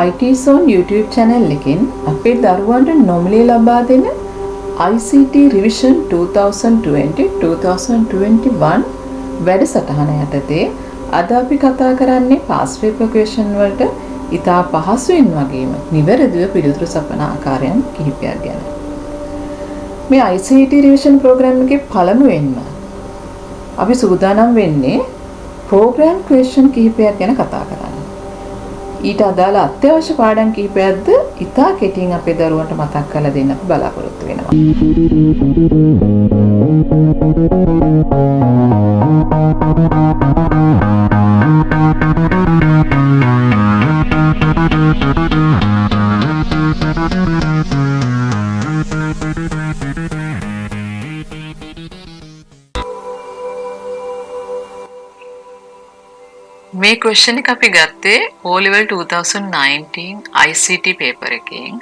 IT Zone YouTube channel එකෙන් අපේ දරුවන්ට නොමිලේ ලබා දෙන ICT Revision 2020-2021 වැඩසටහන යටතේ අද අපි කතා කරන්නේ past paper question වලට ඉතා පහසුවෙන් වගේම නිවැරදිව පිළිතුරු සපන ආකාරයන් කිහිපයක් ගැන. මේ ICT Revision program එකේ පළමුවෙන්ම අපි සූදානම් වෙන්නේ program question කිහිපයක් ගැන කතා කරන්න. ඊට අදාළ අත්‍යවශ්‍ය පාඩම් කිහිපයක්ද ඉතා කෙටියෙන් අපේ දරුවන්ට මතක් කරලා දෙන්න අපි බලාපොරොත්තු වෙනවා. මේ question එක අපි ගත්තේ O level 2019 ICT paper එකෙන්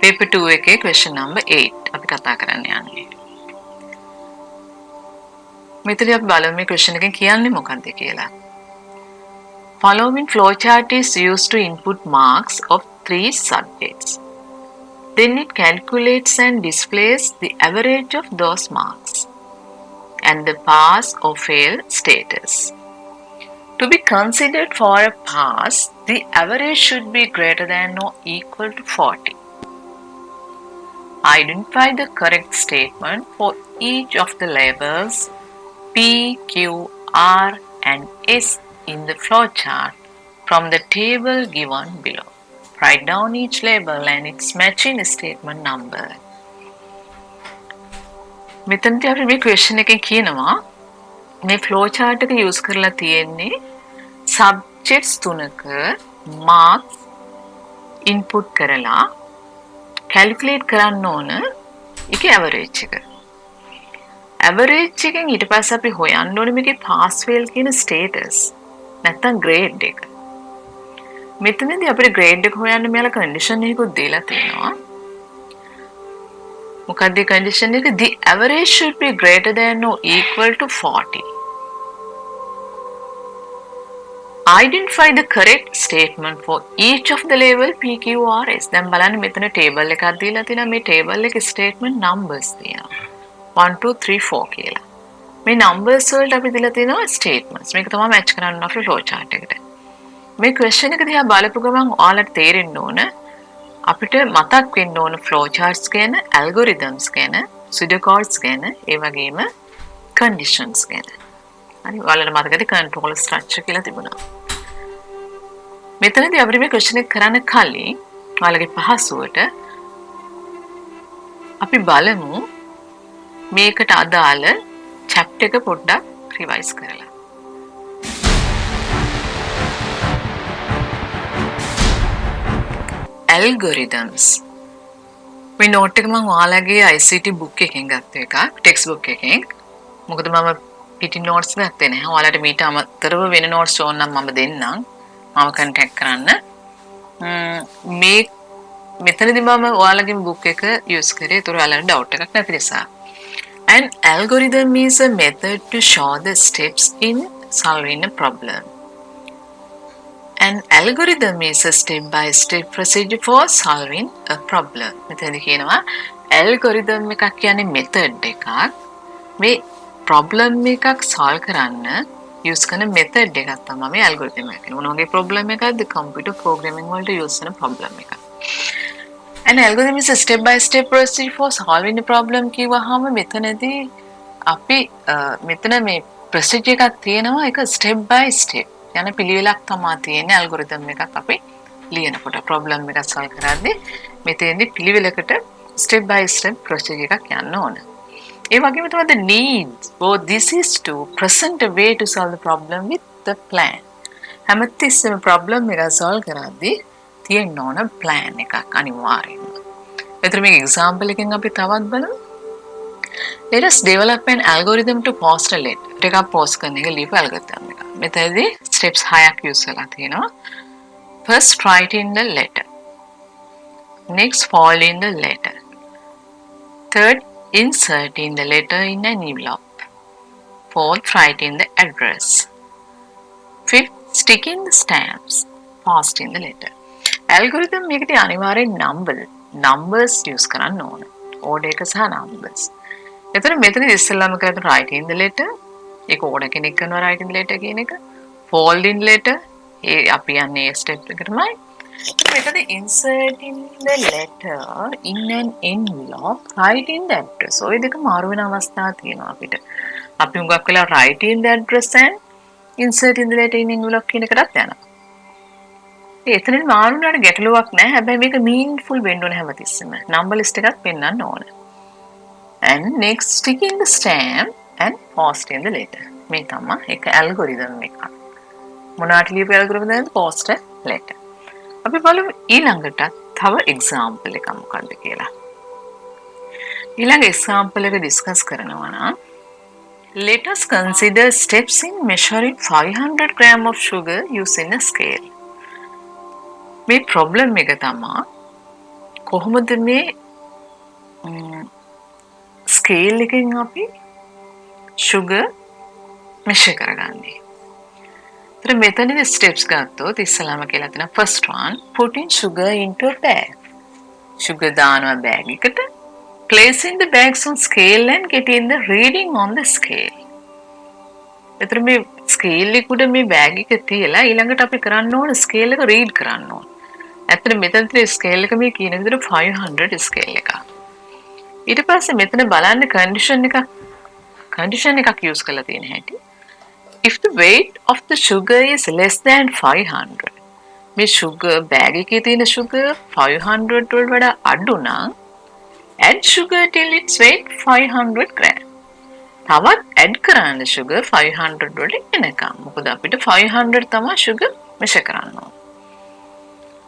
paper 2 එකේ question number 8 අපි කතා කරන්න යන්නේ. මෙතනදී අපි බලමු මේ question එකෙන් කියන්නේ මොකක්ද කියලා. Following flowchart is used to input marks of 3 subjects. Then it calculates and displays the average of those marks and the pass or fail status. To be considered for a pass, the average should be greater than or equal to 40. Identify the correct statement for each of the labels P, Q, R and S in the flowchart from the table given below. Write down each label and its matching statement number. මෙතනදී අපි මේ question එකෙන් කියනවා මේ flowchart එක use කරලා තියෙන්නේ subjects තුනක marks input කරලා calculate කරන්න ඕන ඒකේ average එක. average එකෙන් ඊට පස්සේ අපි හොයන්න ඕනේ මේකේ pass fail කියන status නැත්නම් grade එක. මෙතනදී අපිට grade එක හොයන්න මෙයාලා condition එකකුත් දීලා තියෙනවා. මොකක්ද condition එක? The average should be greater than or equal to 40. Identify the correct statement for each of the label P, Q, R, S. දැන් බලන්න මෙතන table එකක් දීලා තියෙනවා. මේ table එකේ statement numbers තියෙනවා. 1 2 3 4 කියලා. මේ numbers වලට අපි දීලා තියෙනවා statements. මේක තමයි match කරන්න අපේ flow chart එකට. මේ question එක දිහා බලපු ගමන් ඔයාලට තේරෙන්න ඕන අපිට මතක් වෙන්න ඕන flow charts ගැන, algorithms ගැන, pseudocodes ගැන, ඒ වගේම conditions ගැන. හරි ඔයාලට මතකද control structure කියලා තිබුණා. මෙතනදී අපිට මේ question එක කරන්න කලින් ඔයාලගේ පහසුවට අපි බලමු මේකට අදාළ chapter එක පොඩ්ඩක් revise කරලා. Algorithms. මේ note එක මම ඔයාලගේ ICT book එකෙන් ගත්ත එකක්, text book එකෙන්. මොකද මම පිටි notes ගත්තේ නැහැ. ඔයාලට මීට අමතරව වෙන notes ඕන නම් මම දෙන්නම්. මම contact කරන්න. මේ මෙතනදී මම ඔයාලගේ book එක use කරේ. ඒතර ඔයාලට doubt එකක් නැති නිසා. An algorithm is a method to show the steps in solving a problem. An algorithm is a step-by-step procedure for solving a problem. මෙතනදී කියනවා algorithm එකක් කියන්නේ method එකක්. මේ problem එකක් solve කරන්න use කරන method එකක් තමයි මේ algorithm එක. මොන වගේ problem එකක්ද? computer programming වලට use කරන problem එකක්. An algorithm is a step-by-step procedure for solving a problem කිව්වහම මෙතනදී අපි මෙතන මේ procedure එකක් තියෙනවා ඒක step by step යන පිළිවෙලක් තමයි තියෙන්නේ algorithm එකක් අපි ලියනකොට problem එකක් solve කරද්දී මෙතෙන්දී පිළිවෙලකට step by step procedure එකක් යන්න ඕන. ඒ වගේම තමයි the needs both this is to present a way to solve the problem with the plan. හැමතිස්සෙම problem එක solve කරද්දී තියෙන්න ඕන plan එකක් අනිවාර්යයෙන්ම. මෙතන මේ example එකෙන් අපි තවත් බලමු. Let us develop an algorithm to post a letter. එකක් post කරන එක ලියපු algorithm එක. මෙතනදී steps 6ක් use කරලා තියෙනවා. First write in the letter. Next fold in the letter. Third insert in the letter in an envelope. Fourth write in the address. Fifth stick in the stamps. Post in the letter. Algorithm එකේ අනිවාර්යෙන් numbers use කරන්න ඕන. order එක සහ numbers. එතන මෙතන ඉස්සෙල්ලාම කරන write in the letter ඒක ඕන කෙනෙක් කරනවා write in the letter කියන එක. fold in letter ඒ අපි යන්නේ ඒ step එකටමයි. මෙතන insert in the letter in an envelope write in the address. ඔය දෙක මාරු වෙන අවස්ථා තියෙනවා අපිට. අපි හුඟක් වෙලා write in the address and insert in the letter in envelope කියන එකටත් යනවා. එතනින් මාරු වුණාට ගැටලුවක් නැහැ. හැබැයි මේක meaningful වෙන්න ඕන හැමතිස්සෙම. number list එකක් පෙන්වන්න ඕන. And next sticking the stamp and post in the letter. මේ තමයි එක algorithm එකක්. මොනවාට ලියපු algorithm එකද post a letter. අපි බලමු ඊළඟට තව example එකක් මොකක්ද කියලා. ඊළඟ example එක discuss කරනවා නම් let us consider steps in measuring 500 gram of sugar using a scale. මේ problem එක තමයි කොහොමද මේ scale එකෙන් අපි sugar measure කරගන්නේ. तर මෙතනදී steps ගත්තොත් ඉස්සලාම කියලා තියෙනවා first one putting sugar into a bag. sugar දානවා bag එකට placing the bags on scale and getting the reading on the scale. එතන මේ scale එක උඩ මේ bag එක තියලා ඊළඟට අපි කරන්න ඕන scale එක read කරන්න ඕන. ඇත්තට මෙතන තියෙන scale එක මේ කියන විදිහට 500 scale එක. ඊට පස්සේ මෙතන බලන්න condition එකක් use කරලා තියෙන හැටි. If the weight of the sugar is less than 500 මේ sugar bag එකේ තියෙන sugar 500 වලට වඩා අඩු නම් add sugar till its weight 500 gram. තවත් add කරන්න sugar 500 වලට එනකම්. මොකද අපිට 500 තමයි sugar measure කරන්න ඕන.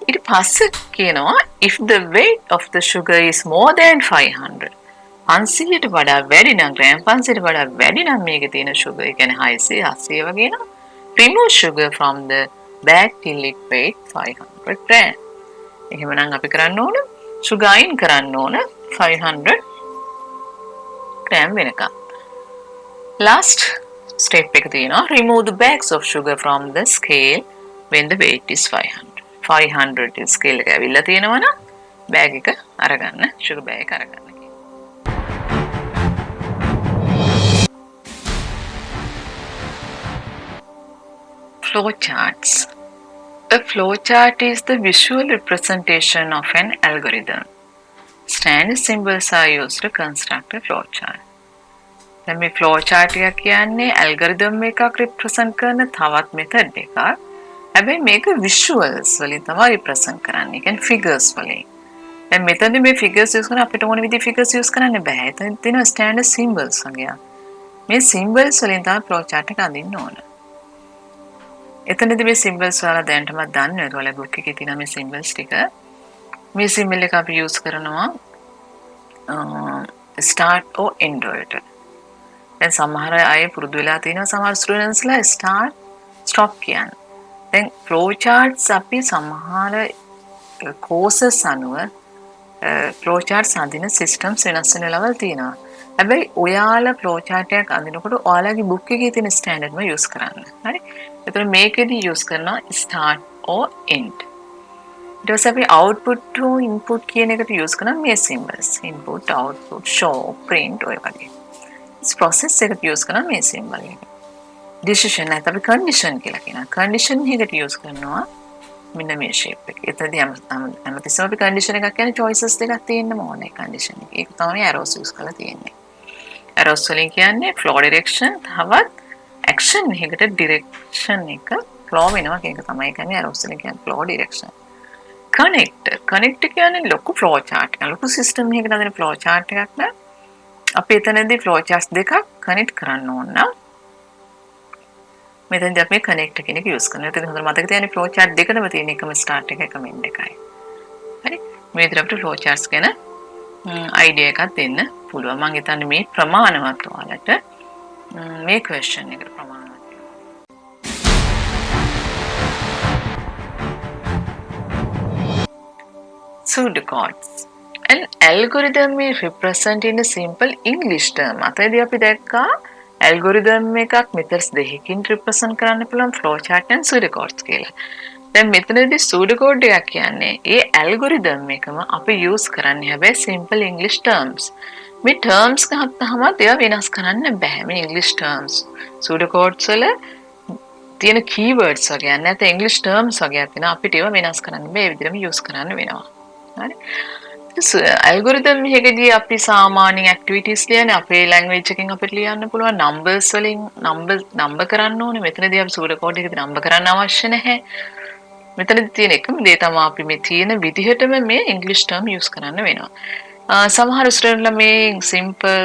ඊට පස්සේ කියනවා if the weight of the sugar is more than 500 500ට වඩා වැඩි නම් ග්‍රෑම් 500ට වඩා වැඩි නම් මේකේ තියෙන sugar ඒ කියන්නේ 600 700 වගේ නම් remove sugar from the bag till it weight 500 gram. එහෙමනම් අපි කරන්න ඕන sugar අයින් කරන්න ඕන 500 gram වෙනකම්. last step එක තියෙනවා remove the bags of sugar from the scale when the weight is 500. 500 scale එක ඇවිල්ලා තියෙනවා නම් bag එක අරගන්න sugar bag එක අරගන්න. Flowcharts. A flowchart is the visual representation of an algorithm. Standard symbols are used to construct a flowchart. දැන් මේ flowchart එක කියන්නේ algorithm එකක් represent කරන තවත් method එකක්. හැබැයි මේක visuals වලින් තමයි represent කරන්නේ. ඒ කියන්නේ figures වලින්. දැන් මෙතනදී මේ figures use කරන අපිට ඕන විදිහේ figures use කරන්න බෑ. එතන තියෙන standard symbols වගේ. මේ symbols වලින් තමයි flowchart එක අඳින්න ඕන. එතනදී මේ symbols වල දැනටමත් දන්නේ ඔයාලා book එකේ තියෙන මේ symbols ටික මේ symbol එක අපි use කරනවා start or end වලට. දැන් සමහර අය පුරුදු වෙලා තියෙනවා සමහර students ලා start stop කියන්නේ. දැන් flow charts අපි සමහර courses අනුව flow charts අඳින systems වෙනස් වෙන level තියෙනවා. හැබැයි ඔයාලා flow chart එකක් අඳිනකොට ඔයාලගේ book එකේ තියෙන standard එක use කරන්න. හරි? එතකොට මේකෙදි use කරනවා start or end. ඊට පස්සේ අපි output to input කියන එකට use කරනවා මේ symbols. input, output, show, print ඔය වගේ. this process එකට use කරනවා මේ symbol එක. decision නැත්නම් අපි condition කියලා කියනවා. condition එකට use කරනවා මෙන්න මේ shape එක. එතනදී හැමතිස්සෙම අපි condition එකක් කියන්නේ choices දෙකක් තියෙන්න ඕනේ condition එක. ඒක තමයි arrows use කරලා තියෙන්නේ. arrows වලින් කියන්නේ flow direction තවත් action එකකට direction එක flow වෙනවා කියන එක තමයි කියන්නේ arrows වලින් කියන්නේ flow direction. connector කියන්නේ ලොකු flow chart එක. ලොකු system එකකට අදින flow chart එකක් න ะ අපි එතනදී flow charts දෙකක් connect කරන්න ඕන නම් මෙතනදී අපි connector කියන එක use කරනවා. ඒක හොඳට මතක තියාගන්න flow chart දෙකම තියෙන එකම start එක එකම end එකයි. හරි? මේ විදිහට අපිට flow charts ගැන idea එකක් දෙන්න පුළුවන්. මම හිතන්නේ මේ ප්‍රමාණවත් ඔයාලට මේ question එකට ප්‍රමාණවත් වෙනවා. Pseudocodes. An algorithm is represented in a simple English term. අතේදී අපි දැක්කා algorithm එකක් methods දෙකකින් represent කරන්න පුළුවන් flowchart and pseudocodes කියලා. දැන් මෙතනදී සූඩෝ කෝඩ් එකක් කියන්නේ ඒ ඇල්ගොරිතම් එකම අපි යූස් කරන්නේ හැබැයි සිම්පල් ඉංග්‍රීසි ටර්ම්ස්. මේ ටර්ම්ස් ගත්තාම ඒවා වෙනස් කරන්න බෑ. මේ ඉංග්‍රීසි ටර්ම්ස් සූඩෝ කෝඩ්ස් වල තියෙන කීවර්ඩ්ස් වගේ නැත්නම් ඉංග්‍රීසි ටර්ම්ස් වගේ තියෙනවා. අපිට ඒවා වෙනස් කරන්න බෑ. ඒ විදිහටම යූස් කරන්න වෙනවා. හරි. ඇල්ගොරිතම් එකකදී අපි සාමාන්‍ය ඇක්ටිවිටීස් ලියන්නේ අපේ ලැන්ග්වේජ් එකෙන් අපිට ලියන්න පුළුවන් නම්බර්ස් වලින් නම්බර් කරන්න ඕනේ. මෙතනදී අපි සූඩෝ කෝඩ් එකේදී නම්බර් කරන්න අවශ්‍ය නැහැ. මෙතනදී තියෙන එකම දේ තමයි අපි මේ තියෙන විදිහටම මේ ඉංග්‍රීසි ටර්ම් යූස් කරන්න වෙනවා. සමහර ස්ටුඩන්ට්ලා මේ සිම්පල්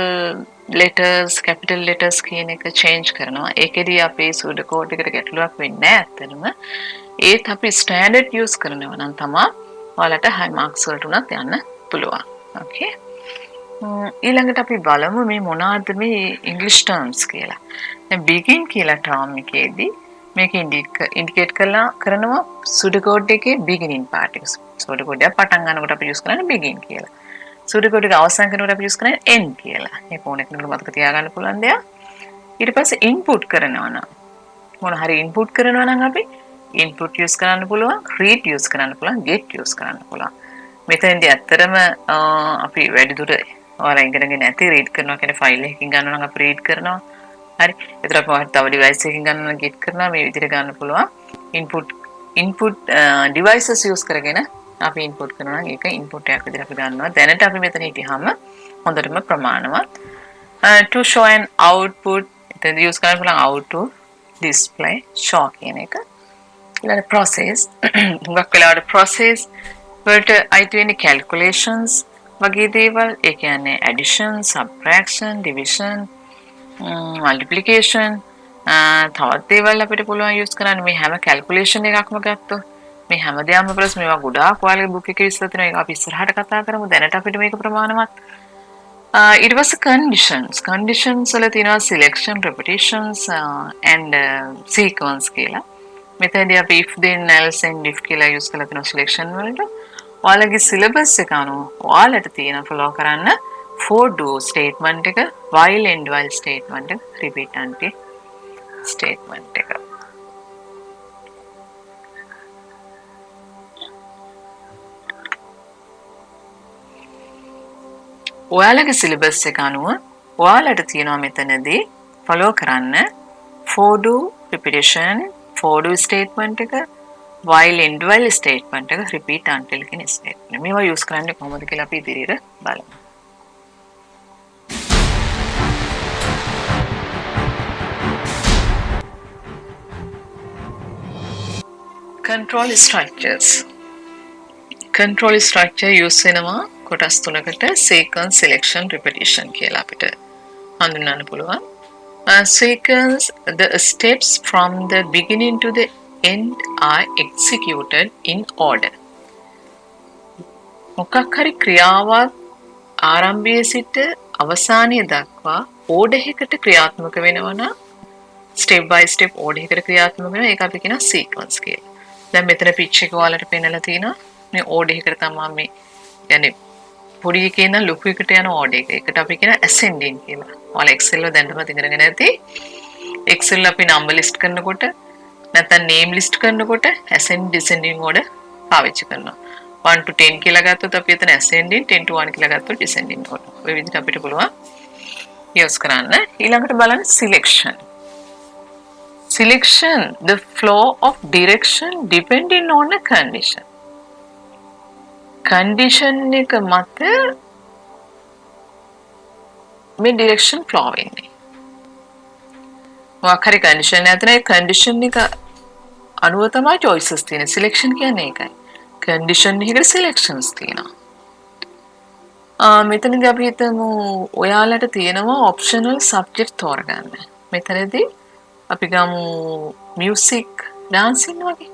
letters capital letters කියන එක change කරනවා. ඒකෙදී අපේ සූඩෝ කෝඩ් එකට ගැටලුවක් වෙන්නේ නැහැ ඇත්තටම. ඒත් අපි ස්ටෑන්ඩඩ් යූස් කරනවා නම් තමයි ඔයාලට high marks වලට උනත් යන්න පුළුවන්. Okay. ඊළඟට අපි බලමු මේ මොනවාද මේ ඉංග්‍රීසි ටර්ම්ස් කියලා. දැන් begin කියලා ටර්ම් එකේදී මේක ඉන්ඩිකේට් කරනවා සූඩෝ කෝඩ් එකේ beginning part එක. සූඩෝ කෝඩ් එක පටන් ගන්නකොට අපි යූස් කරන්නේ begin කියලා. සූඩෝ කෝඩ් එක අවසන් කරනකොට අපි යූස් කරන්නේ end කියලා. මේ ෆෝන් එකේ මතක තියාගන්න පුළුවන් දෙයක්. ඊට පස්සේ input කරනවා නම් මොන හරි input කරනවා නම් අපි input use කරන්න පුළුවන්, read use කරන්න පුළුවන්, get use කරන්න පුළුවන්. මෙතනදී ඇත්තටම අපි වැඩිදුර ඔයාලා ඉගෙනගෙන නැති read කරනවා කියන්නේ ෆයිල් එකකින් ගන්නවා නම් අපි read කරනවා. හරි. ඒතර අපි තව device එකකින් ගන්නවා නම් get කරනවා. මේ විදිහට ගන්න පුළුවන්. input devices use කරගෙන අපි input කරනවා නම් ඒක input එකක් විදිහට අපි ගන්නවා. දැනට අපි මෙතන හිටියාම හොඳටම ප්‍රමාණවත්. To show an output එතනදී use කරන්න පුළුවන් out to display show කියන එක. ඊළඟ process හුඟක් වෙලාවට process වලට අයිති වෙන්නේ calculations වගේ දේවල්. ඒ කියන්නේ addition, subtraction, division, multiplication තවත් දේවල් අපිට පුළුවන් use කරන්න. මේ හැම calculation එකක්ම ගත්තොත් මේ හැම දෙයක්ම ප්ලස් මේවා ගොඩාක් ඔයාලගේ book එකේ විස්තර තියෙනවා. ඒක අපි ඉස්සරහට කතා කරමු. දැනට අපිට මේක ප්‍රමාණවත්. ඊට පස්සේ conditions වල තියෙනවා selection, repetitions and sequence කියලා. මෙතනදී අපි if then else and if කියලා use කරලා තියෙනවා selection වලට. ඔයාලගේ syllabus එක අනුව ඔයාලට තියෙන follow කරන්න for do statement එක, while and while statement එක, repeat and statement එක. ඔයාලගේ syllabus එක අනුව ඔයාලට තියෙනවා මෙතනදී follow කරන්න for do repetition, for do statement එක, while and while statement එක, repeat until කියන statement. මේවා use කරන්නේ කොහොමද කියලා අපි ඉදිරියට බලමු. control structures. control structure use වෙනවා කොටස් තුනකට sequence, selection, repetition කියලා අපිට හඳුන්වන්න පුළුවන්. Sequence, the steps from the beginning to the end are executed in order. මොකක් හරි ක්‍රියාවක් ආරම්භයේ සිට අවසානය දක්වා order එකකට ක්‍රියාත්මක වෙනවා නම් step by step order එකකට ක්‍රියාත්මක වෙනවා. ඒක අපි කියනවා sequence කියලා. දැන් මෙතන pitch එක ඔයාලට පෙන්නලා තියෙනවා. මේ order එකට තමයි මේ يعني පොඩි එකේ ඉඳන් ලොකු එකට යන order එක. ඒකට අපි කියන ascending කියලා. ඔයාලා Excel වල දැනටම ඉගෙනගෙන ඇති. Excel අපි number list කරනකොට නැත්නම් name list කරනකොට ascending descending order පාවිච්චි කරනවා. 1 to 10 කියලා ගත්තොත් අපි එතන ascending, 10 to 1 කියලා ගත්තොත් descending order. ඔය විදිහට අපිට පුළුවන් use කරන්න. ඊළඟට බලන්න selection. Selection, the flow of direction depending on a condition. Condition එක මත මේ direction flow වෙන්නේ. මොකක් හරි condition නැත්නම් ඒ condition එක අනුව තමයි choices තියෙන්නේ. Selection කියන්නේ ඒකයි. condition එකකට selections තියෙනවා. මෙතනදී අපි හිතමු ඔයාලට තියෙනවා optional subject තෝරගන්න. මෙතනදී අපි ගමු music, dancing වගේ.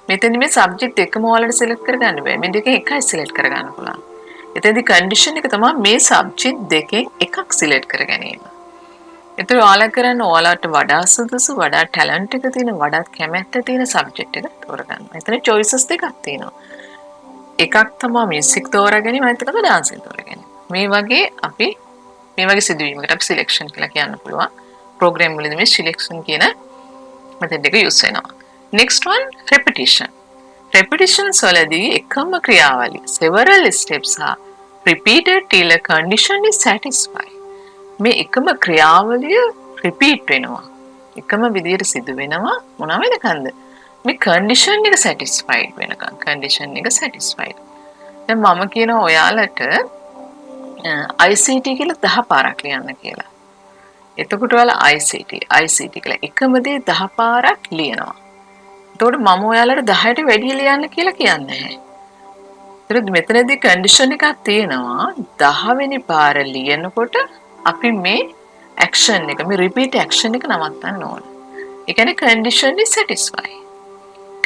මෙතනදී මේ subject එකම ඔයාලට select කරගන්න බෑ. මේ දෙකෙන් එකයි select කරගන්න පුළුවන්. එතනදී condition එක තමයි මේ subject දෙකෙන් එකක් select කර ගැනීම. ඒතර ඔයාලා කරන්න ඔයාලට වඩා සුදුසු, වඩා talent එක තියෙන, වඩා කැමැත්ත තියෙන subject එක තෝරගන්න. එතන choices දෙකක් තියෙනවා. එකක් තමයි music තෝරාගැනීම, අනිත් එක තමයි dancing තෝරාගැනීම. මේ වගේ සිදුවීමකට අපි selection කියලා කියන්න පුළුවන්. program වලදී මේ selection කියන method එක use වෙනවා. next one repetition. repetitions වලදී එකම ක්‍රියාවලිය several steps are repeated till a condition is satisfied. මේ එකම ක්‍රියාවලිය repeat වෙනවා. එකම විදියට සිදු වෙනවා මොනවා වෙනකන්ද? මේ condition එක satisfied වෙනකන්. condition එක satisfied. දැන් මම කියනවා ඔයාලට ICT කියලා 10 පාරක් ලියන්න කියලා. එතකොට ඔයාලා ICT කියලා එකම දේ 10 පාරක් ලියනවා. එතකොට මම ඔයාලට 10ට වැඩි ලියන්න කියලා කියන්නේ නැහැ. ඒත් මෙතනදී කන්ඩිෂන් එකක් තියෙනවා 10 වෙනි පාර ලියනකොට අපි මේ ඇක්ෂන් එක මේ රිපීට් ඇක්ෂන් එක නවත්තන්න ඕන. ඒ කියන්නේ කන්ඩිෂන් is satisfy.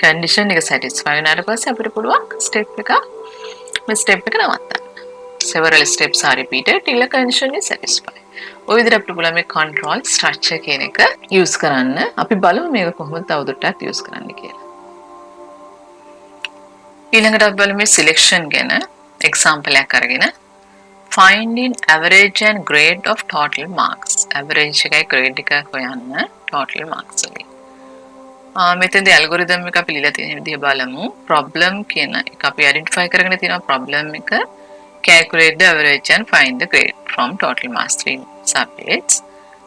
කන්ඩිෂන් එක satisfy වුණාට පස්සේ අපිට පුළුවන් ස්ටෙප් එක නවත්තන්න. several steps are repeated till a condition is satisfied. ඔය විදිහට අපිට පුළුවන් මේ control structure කියන එක use කරන්න. අපි බලමු මේක කොහොමද තවදුරටත් use කරන්න කියලා. ඊළඟට අපි බලමු මේ selection ගැන example එකක් අරගෙන finding average and grade of total marks. average එකයි grade එකයි හොයන්න total marks වලින්. මෙතනදී algorithm එක අපි ලියලා තියෙන විදිහ බලමු. problem කියන එක අපි identify කරගෙන තියෙනවා problem එක calculate the average and find the grade from total marks 3 subjects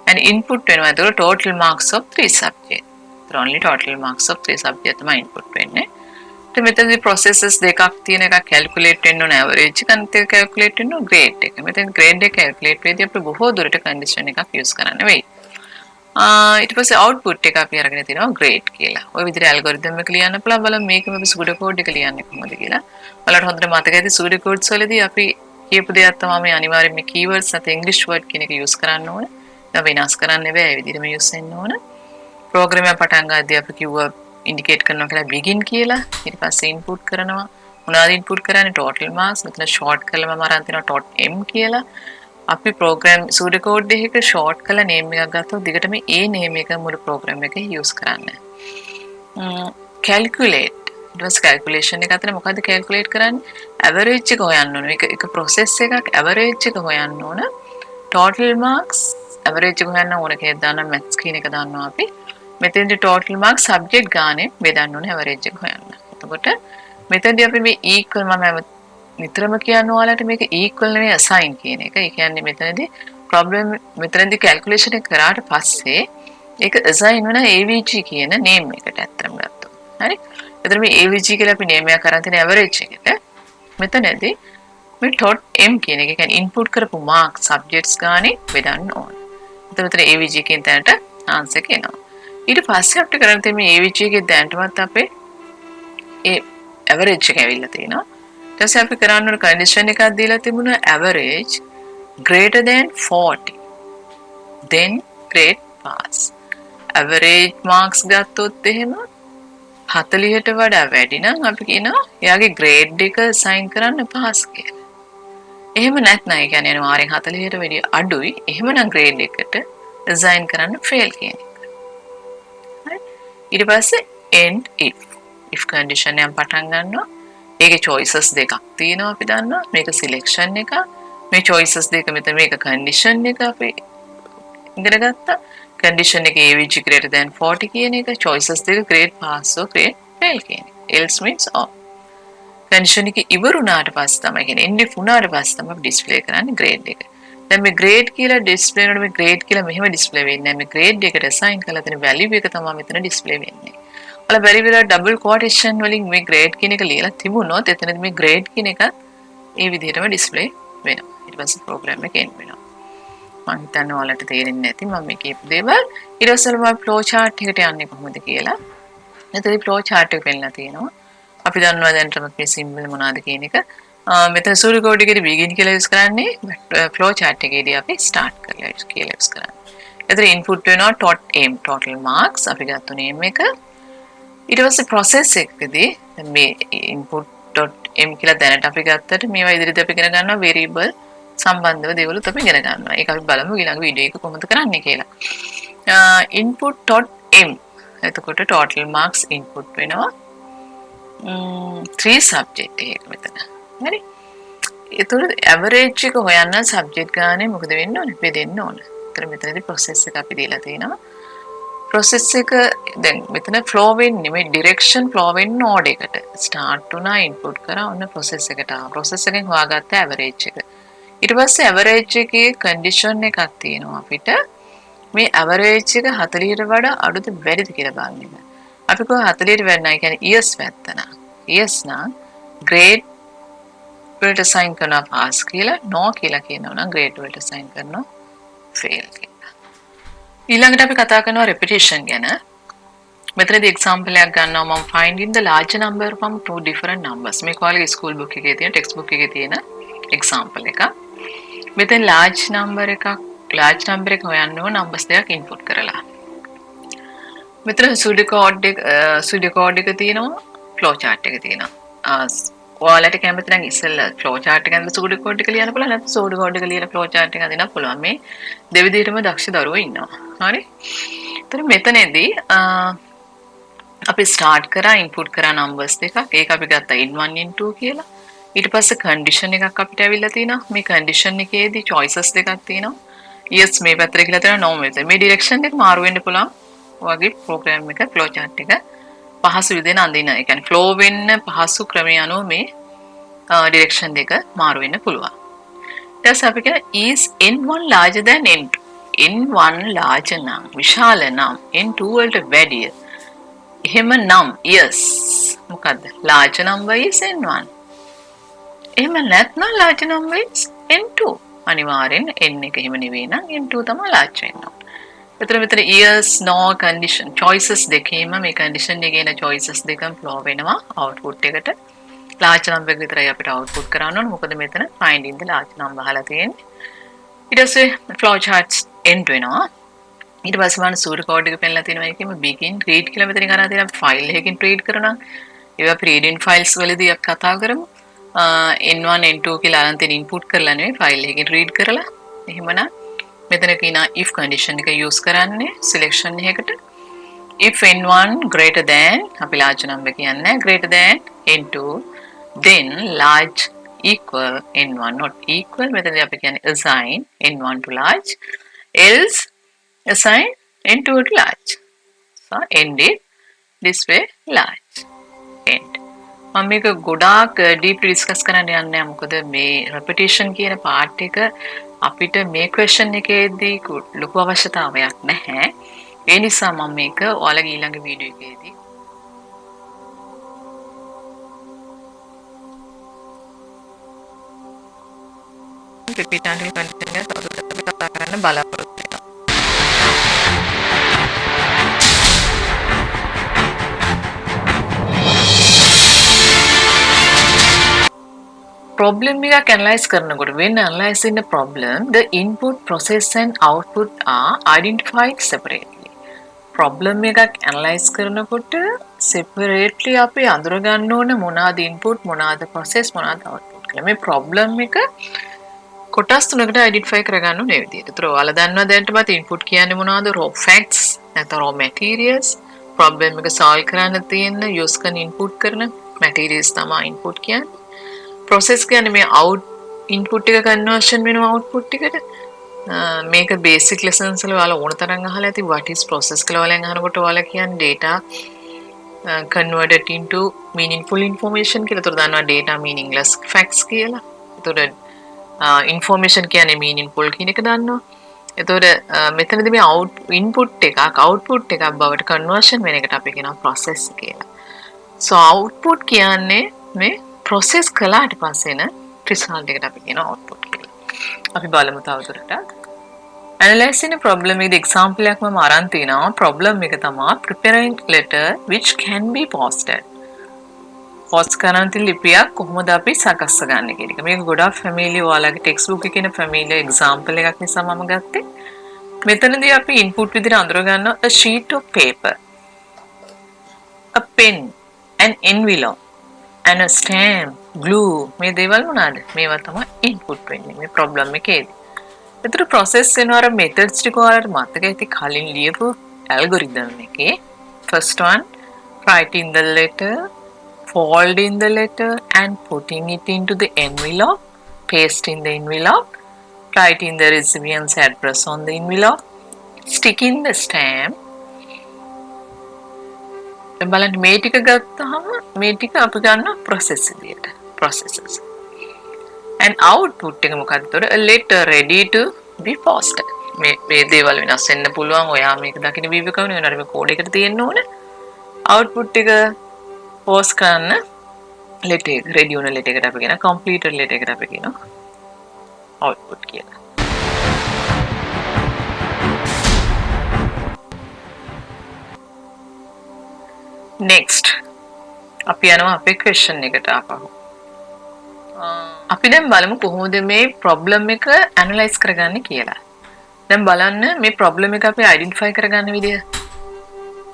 and input වෙනවා ඒතකොට total marks of 3 subjects. ඒතර only total marks of 3 subjects තමයි input වෙන්නේ. ඊට මෙතනදී processes දෙකක් තියෙන එකක් calculate වෙන්න ඕන average එක අනිත් එක calculate වෙන්න ඕන grade එක. මෙතන grade එක calculate වෙද්දී අපිට බොහෝ දුරට condition එකක් use කරන්න වෙයි. ඊට පස්සේ output එක අපි අරගෙන තිනවා grade කියලා. ওই විදිහට algorithm එක ලියන්න පුළුවන් බලමු මේකම අපි pseudo code එක ලියන්නේ කොහොමද කියලා. ඔයාලට හොඳට මතක ඇති pseudo codes වලදී අපි කියපු දෙයක් තමයි මේ අනිවාර්යෙන් මේ keywords නැත්නම් english word කියන එක use කරන්න ඕනේ. ඒක වෙනස් කරන්න බෑ. ඒ විදිහටම use වෙන්න ඕන. program එක පටන් ගන්නදී අපි කිව්වා indicate කරනවා කියලා begin කියලා. ඊට පස්සේ input කරනවා. මොනවද input කරන්නේ total marks. මෙතන short කරලා මම අරන් තිනවා dot m කියලා. අපි program pseudo code එකක short කරලා name එකක් ගත්තොත් දිගටම ඒ name එක මුළු program එකේ use කරන්න. calculate ඊට පස්සේ calculation එක අතර මොකද්ද calculate කරන්නේ? average එක හොයන්න ඕන. එක process එකක් average එක හොයන්න ඕන. total marks average එක හොයන්න ඕන කියලා දාන්න maths කියන එක දාන්නවා අපි. මෙතෙන්දී total marks subject ගානේ බෙදන්න ඕනේ average එක හොයන්න. එතකොට මෙතෙන්දී අපි මේ equal මම නිතරම කියන්න ඔයාලට මේක equal නෙවෙයි assign කියන එක. ඒ කියන්නේ මෙතනදී problem මෙතනදී calculation එක කරාට පස්සේ ඒක assign වෙන AVG කියන name එකට ඇත්තම ගත්තා. හරි? එතන මේ AVG කියලා අපි name එකක් අරන් තියෙන average එකට මෙතනදී මේ dot m කියන එක කියන්නේ input කරපු mark subjects ගානේ බෙදන්න ඕන. එතන AVG කියන තැනට answer එක එනවා. ඊට පස්සේ අපිට කරන්න තියෙන මේ AVG එකේ දැනටමත් අපේ ඒ average එක ඇවිල්ලා තියෙනවා. ඊට පස්සේ අපි කරන්න ඕන condition එකක් දීලා තිබුණා average greater than 40 then grade pass. average marks ගත්තොත් එහෙම 40ට වඩා වැඩි නම් අපි කියනවා එයාගේ grade එක assign කරන්න pass කියලා. එහෙම නැත්නම් ඒ කියන්නේ අනිවාර්යෙන් 40ට වැඩිය අඩුයි. එහෙමනම් grade එකට assign කරන්න fail කියන එක. හරි. ඊට පස්සේ end if condition එකෙන් පටන් ගන්නවා. ඒකේ choices දෙකක් තියෙනවා අපි දන්නවා. මේක selection එක. මේ choices දෙක මෙතන මේක condition එක අපි ඉගෙන ගත්තා. condition එක AVG greater than 40 කියන එක choices දෙක grade pass or grade fail කියන එක. else means off. condition එක ඉවර වුණාට පස්සේ තමයි කියන්නේ end if වුණාට පස්සේ තමයි display කරන්නේ grade එක. දැන් මේ grade කියලා display වෙනකොට මේ grade කියලා මෙහෙම display වෙන්නේ නැහැ. මේ grade එකට assign කරලා තියෙන value එක තමයි මෙතන display වෙන්නේ. ඔයාලා බැරි වෙලාවට double quotation වලින් මේ grade කියන එක ලියලා තිබුණොත් එතනදී මේ grade කියන එක ඒ විදිහටම display වෙනවා. ඊට පස්සේ program එක end වෙනවා. මම හිතන්නේ ඔයාලට තේරෙන්නේ නැති මම මේ කියපු දේවල්. ඊට පස්සේ මම flow chart එකට යන්නේ කොහොමද කියලා. එතනදී flow chart එක පෙන්නලා තියෙනවා. අපි දන්නවා දැනටම මේ symbol මොනවාද කියන එක. මෙතන සූර්ය කෝඩ් එකේදී begin කියලා use කරන්නේ flow chart එකේදී අපි start කරලා කියලා use කරන්නේ. එතන input වෙනවා .m total marks අපි ගත්ත name එක. ඊට පස්සේ process එකකදී මේ input.m කියලා දැනට අපි ගත්තට මේවා ඉදිරියට අපි ඉගෙන ගන්නවා variable සම්බන්ධව දේවලුත් අපි ඉගෙන ගන්නවා. ඒක අපි බලමු ඊළඟ වීඩියෝ එක කොහොමද කරන්නේ කියලා. input.m එතකොට total marks input වෙනවා. 3 subject එක මෙතන. හරි. ඒතකොට average එක හොයන්න subject ගානේ මොකද වෙන්න ඕනේ? බෙදෙන්න ඕනේ. ඒතර මෙතනදී process එක අපි දීලා තිනවා. process එක දැන් මෙතන flow වෙන්නේ මේ direction flow වෙන්නේ node එකට. start වුණා input කරා ඔන්න process එකට ආවා. process එකෙන් හොයාගත්ත average එක. ඊට පස්සේ average එකේ condition එකක් තියෙනවා අපිට. මේ average එක 40ට වඩා අඩුද වැඩිද කියලා බලන්න එක. අපි කොහොම 40ට වැඩි නැහැ කියන්නේ years වැත්තන. years නම් grade වලට assign කරනවා pass කියලා no කියලා කියනවා නම් grade වලට assign කරනවා fail කියලා. ඊළඟට අපි කතා කරනවා repetition ගැන. මෙතනදී example එකක් ගන්නවා මම finding the large number from two different numbers. මේක ඔයාලගේ school book එකේ තියෙන text book එකේ තියෙන example එකක්. මෙතන large number එක හොයන්න ඕන numbers දෙකක් input කරලා. මෙතන pseudocode එක තියෙනවා flow chart එක තියෙනවා. ඔයාලට කැමති නම් ඉස්සෙල්ලා flow chart එක ඇඳලා pseudocode එක ලියන්න පුළුවන් නැත්නම් pseudocode එක ලියලා flow chart එක අඳින්න පුළුවන්. මේ දෙවිදිහටම දක්ෂ දරුවෝ ඉන්නවා. හරි. එතන මෙතනදී අපි start කරා input කරා numbers දෙකක්. ඒක අපි ගත්තා in1 in2 කියලා. ඊට පස්සේ condition එකක් අපිට ඇවිල්ලා තිනවා. මේ condition එකේදී choices දෙකක් තියෙනවා. yes මේ පැත්තට කියලා තියෙනවා no මේ පැත්තට. මේ direction එක මාරු වෙන්න පුළුවන්. ඔයගේ program එක flow chart එක පහසු විදිහෙන් අඳින්න. ඒ කියන්නේ flow වෙන්න පහසු ක්‍රමය අනුව මේ direction දෙක මාරු වෙන්න පුළුවන්. ඊට පස්සේ අපි කියන is n1 larger than n2. n1 larger නම් විශාල නම් n2 වලට වැඩිය. එහෙම නම් yes මොකද්ද? larger number is n1. එහෙම නැත්නම් larger number is n2. අනිවාර්යෙන් n එක එහෙම නෙවෙයි නම් n2 තමයි large වෙන්න ඕන. මෙතන yes no condition choices දෙකේම මේ condition එකේ එන choices දෙකම flow වෙනවා output එකට. large number එක විතරයි අපිට output කරන්න ඕන. මොකද මෙතන finding the large number අහලා තියෙන්නේ. ඊට පස්සේ flow charts end වෙනවා. ඊට පස්සේ මම pseudocode එක පෙන්නලා තියෙනවා. ඒකෙම begin read කියලා මෙතනින් කරා තියෙනවා. ෆයිල් එකකින් read කරනවා. ඒවා අපි reading files වලදී අපි කතා කරමු. n1 n2 කියලා අරන් තියෙන input කරලා නෙවෙයි ෆයිල් එකකින් read කරලා. එහෙමනම් මෙතන කියනවා if condition එක use කරන්නේ selection එකකට. if n1 greater than අපි large number කියන්නේ greater than n2 then large equal n1 not equal මෙතනදී අපි කියන්නේ assign n1 to large else assign n2 to large. so end it this way large end. මම මේක ගොඩාක් deeply discuss කරන්න යන්නේ නැහැ මොකද මේ repetition කියන part එක අපිට මේ question එකේදී ලොකු අවශ්‍යතාවයක් නැහැ. ඒ නිසා මම මේක ඔයාලගේ ඊළඟ වීඩියෝ එකේදී repeat until condition එක තවදුරටත් අපි කතා කරන්න බලාපොරොත්තු වෙනවා. problem එකක් analyze කරනකොට when analyzing the problem the input process and output are identified separately. problem එකක් analyze කරනකොට separately අපි අඳුර ගන්න ඕන මොනවාද input මොනවාද process මොනවාද output කියලා. මේ problem එක කොටස් තුනකට identify කරගන්න ඕනේ විදියට. ඒතර ඔයාලා දන්නවා දැනටමත් input කියන්නේ මොනවද? raw facts නැත්නම් raw materials. problem එක solve කරන්න තියෙන use කරන input කරන materials තමයි input කියන්නේ. process කියන්නේ මේ input එක conversion වෙනවා output එකට. මේක basic lessons වල ඔයාලා ඕන තරම් අහලා ඇති what is process කියලා ඔයාලෙන් අහනකොට ඔයාලා කියන්නේ data converted into meaningful information කියලා. ඒතර දන්නවා data meaningless facts කියලා. ඒතර information කියන්නේ meaningful කියන එක දන්නවා. ඒතර මෙතනදී මේ input එකක් output එකක් බවට conversion වෙන එකට අපි කියනවා process කියලා. so output කියන්නේ මේ process කළාට පස්සේ එන result එකට අපි කියනවා output කියලා. අපි බලමු තවදුරටත්. analyzing a problem with example එකක් මම අරන් තිනවා. problem එක තමයි preparing letter which can be posted. post කරන ලිපියක් කොහොමද අපි සකස් ගන්න කියන එක. මේක ගොඩාක් familiar ඔයාලගේ text book එකේ තියෙන familiar example එකක් නිසා මම ගත්තේ. මෙතනදී අපි input විදිහට අඳුර ගන්නවා a sheet of paper, a pen, an envelope and a stamp, glue මේ දේවල් මොනවාද? මේවා තමයි input වෙන්නේ මේ problem එකේදී. ඒතර process වෙනවා අර methods ටික ඔයාලට මතක ඇති කලින් ලියපු algorithm එකේ. first one writing the letter, folding the letter and putting it into the envelope, pasting the envelope, writing the recipient's address on the envelope, sticking the stamp, දැන් බලන්න මේ ටික ගත්තාම මේ ටික අපි ගන්න process විදියට. processes. and output එක මොකක්ද? ඒතකොට a letter ready to be posted. මේ දේවල් වෙනස් වෙන්න පුළුවන්. ඔයා මේක දකින්න වීව කරන වෙනාට මේ කෝඩ් එකට තියෙන්න ඕනේ. output එක post කරන්න letter එක ready වුණ letter එකට අපි කියන completed letter එකට අපි කියනවා output කියලා. next අපි යනවා අපේ question එකට ආපහු. අපි දැන් බලමු කොහොමද මේ problem එක analyze කරගන්නේ කියලා. දැන් බලන්න මේ problem එක අපි identify කරගන්න විදිය.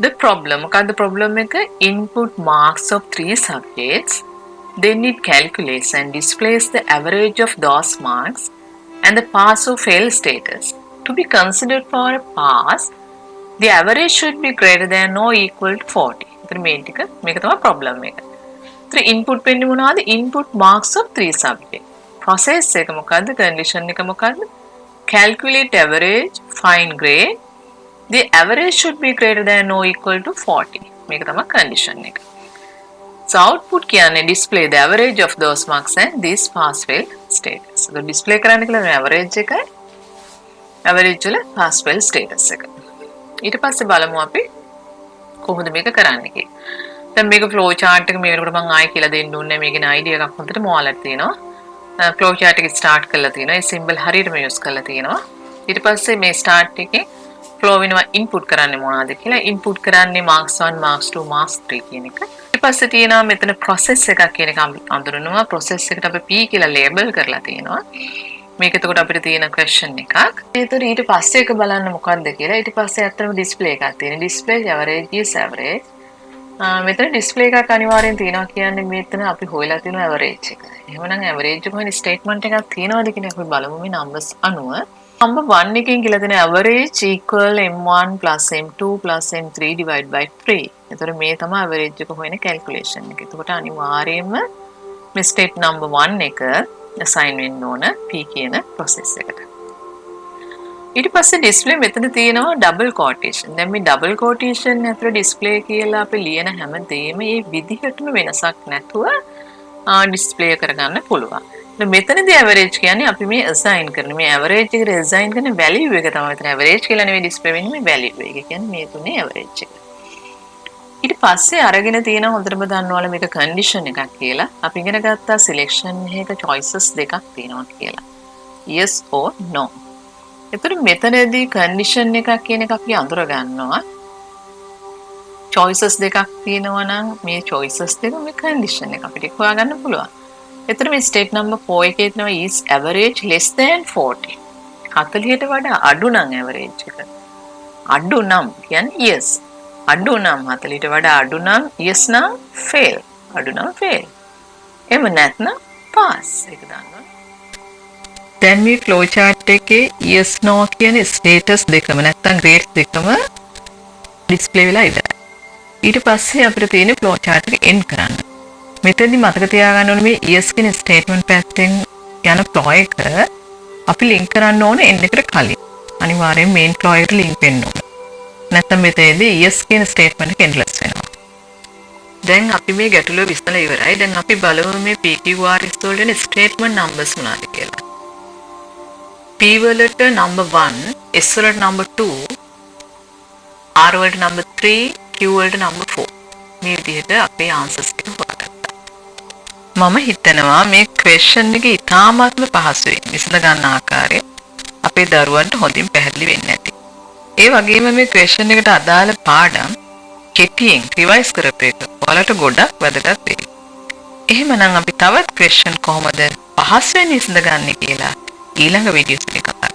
The problem මොකක්ද problem එක? Input marks of 3 subjects. Then it calculates and displays the average of those marks and the pass or fail status. To be considered for a pass, the average should be greater than or equal to 40. මේක තමයි problem එක. ඒතර input වෙන්නේ මොනවද? Input marks of 3 subject. process එක මොකද්ද? condition එක මොකද්ද? calculate average, find grade. The average should be greater than or equal to 40. මේක තමයි condition එක. So output කියන්නේ display the average of those marks and this pass fail status. So display කරන්න කියලා මේ average එකයි average වල pass fail status එක. ඊට පස්සේ බලමු අපි කොහොමද මේක කරන්නේ කියලා. දැන් මේක flow chart එක මේ වෙනකොට මම ආයෙ කියලා දෙන්න ඕනේ. මේකේ idea එකක් හොඳටම ඔයාලට තියෙනවා. flow chart එක start කරලා තියෙනවා. ඒ symbol හරියටම use කරලා තියෙනවා. ඊට පස්සේ මේ start එකේ flow වෙනවා input කරන්නේ මොනවද කියලා. input කරන්නේ marks 1, marks 2, marks 3 කියන එක. ඊට පස්සේ තියෙනවා මෙතන process එකක් කියන එක අඳුරනවා. process එකට අපි P කියලා label කරලා තියෙනවා. මේක එතකොට අපිට තියෙන question එකක්. ඒතර ඊට පස්සේ එක බලන්න මොකක්ද කියලා. ඊට පස්සේ අත්‍තරම display එකක් තියෙනවා. display average is average. මෙතන display එකක් අනිවාර්යෙන් තියෙනවා කියන්නේ මෙතන අපි හොයලා තියෙන average එක. එහෙමනම් average එක හොයන statement එකක් තියෙනවද කියලා අපි බලමු මේ numbers අනුව. number 1 එකෙන් කියලා තියෙන average equal m1 plus m2 plus m3 divided by 3. ඒතර මේ තමයි average එක හොයන calculation එක. එතකොට අනිවාර්යයෙන්ම මේ step number 1 එක assign වෙන්න ඕන P කියන process එකට. ඊට පස්සේ display මෙතන තියෙනවා double quotation. දැන් මේ double quotation ඇතුළේ display කියලා අපි ලියන හැමදේම මේ විදිහටම වෙනසක් නැතුව display කරගන්න පුළුවන්. මෙතනදී average කියන්නේ අපි මේ assign කරන මේ average එකට assign කරන value එක තමයි මෙතන average කියලා නෙවෙයි display වෙන්නේ මේ value එක. කියන්නේ මේ තුනේ average එක. ඊට පස්සේ අරගෙන තියෙන හොඳටම දන්නවල මේක condition එකක් කියලා. අපි ඉගෙන ගත්තා selection එකක choices දෙකක් තියෙනවා කියලා. yes or no. එතකොට මෙතනදී condition එකක් කියන එක අපි අඳුර ගන්නවා. choices දෙකක් තියෙනවා නම් මේ choices දෙක මේ condition එක අපිට හොයාගන්න පුළුවන්. එතකොට මේ state number 4 එකේ තියෙනවා is average less than 40. 40ට වඩා අඩු නම් average එක. අඩු නම් කියන්නේ yes. අඩු නම් 40ට වඩා අඩු නම් yes නම් fail. අඩු නම් fail. එහෙම නැත්නම් pass ඒක දානවා. දැන් මේ flow chart එකේ yes no කියන status දෙකම නැත්නම් grades දෙකම display වෙලා ඉවරයි. ඊට පස්සේ අපිට තියෙන flow chart එක end කරන්න. මෙතෙන්දි මතක තියාගන්න ඕනේ මේ yes කියන statement පැත්තෙන් යන flow එක අපි link කරන්න ඕනේ end එකට කලින්. අනිවාර්යෙන් main flow එකට link වෙන්න ඕනේ. නැත්නම් මෙතනදී yes කියන statement එක endless වෙනවා. දැන් අපි මේ ගැටලුව විසඳලා ඉවරයි. දැන් අපි බලමු මේ PQRS වල statement numbers මොනවාද කියලා. P වලට number 1, S වලට number 2, R වලට number 3, Q වලට number 4. මේ විදිහට අපේ answers ටික හොයාගත්තා. මම හිතනවා මේ question එක ඉතාමත්ම පහසුයි. විසඳ ගන්න ආකාරය අපේ දරුවන්ට හොඳින් පැහැදිලි වෙන්නේ නැති. ඒ වගේම මේ question එකට අදාළ පාඩම් කෙටියෙන් රිවයිස් කරපු එක ඔයාලට ගොඩක් වැදගත් වෙයි. එහෙමනම් අපි තවත් question කොහොමද පහසුවෙන් විසඳගන්නේ කියලා ඊළඟ වීඩියෝස් එකේ කතා